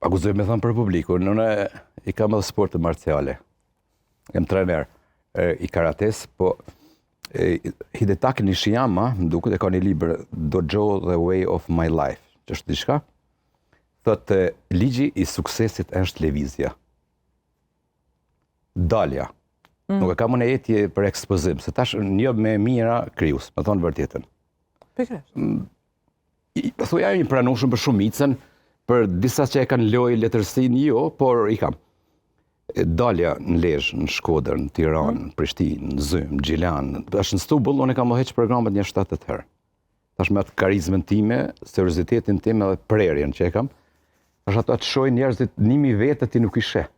akuzoj me thënë për publikun, unë i kam edhe sporte marciale. Jam trener i karates, po Hidetaki Nishiyama, më duket e ka një libër Dojo the Way of My Life, që është diçka, thotë ligji i suksesit është lëvizja. Dalja. Nuk e kam unë etje për ekspozim, se tash një me mira krijues, me thonë vërtetën. Thuaj një pranueshëm për shumicën, për disa që e kanë lojë letërsinë jo, por i kam. Dalja në Lezhë, në Shkodër, në Tiranë, në Prishtinë, në Zymë, në Gjilan, është në Stubull, unë e kam heq programet një 7-8 herë. Tash me atë karizmën time, seriozitetin tim edhe prerjen që e kam, është ato të shojnë njerëzit 1000 vete ti nuk i sheh.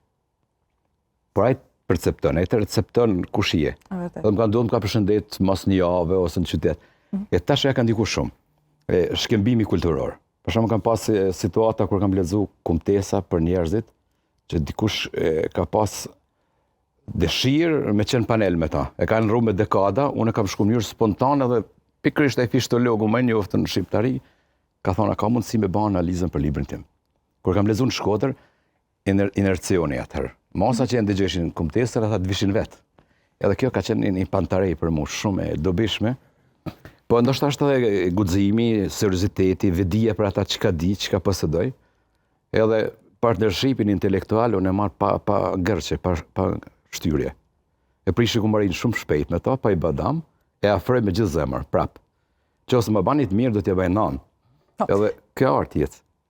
Por ai percepton, ai të recepton kush je. Dhe më kanë duhet më ka përshëndet mas një javë ose në qytet. E tash ja kanë diku shumë. Shkëmbimi kulturor. Për shembull kam pas situata kur kam lexuar kumtesa për njerëzit që dikush ka pas dëshirë me qenë panel me ta. E kanë rrumë me dekada, unë kam shku mënyrë spontane dhe pikërisht ai fishtologu më i njoftën në shqiptari ka thonë a ka mundësi me bë analizën për librin tim. Kur kam lexuar në Shkodër, inercioni atëherë. Masa që ndëgjeshin kumtesër ata të vishin vet. Edhe kjo ka qenë një pantarej për mua shumë e dobishme. Po ndoshta është edhe guximi, serioziteti, vedia për ata çka di, çka posedoj. Edhe partnershipin intelektual unë e marr pa gërçe, pa shtyrje. E prishi ku marin shumë shpejt me to, pa i badam, e afroj me gjithë zemër, prap. Qose më bani të mirë do t'ja bëj nan. Edhe kjo art jetë.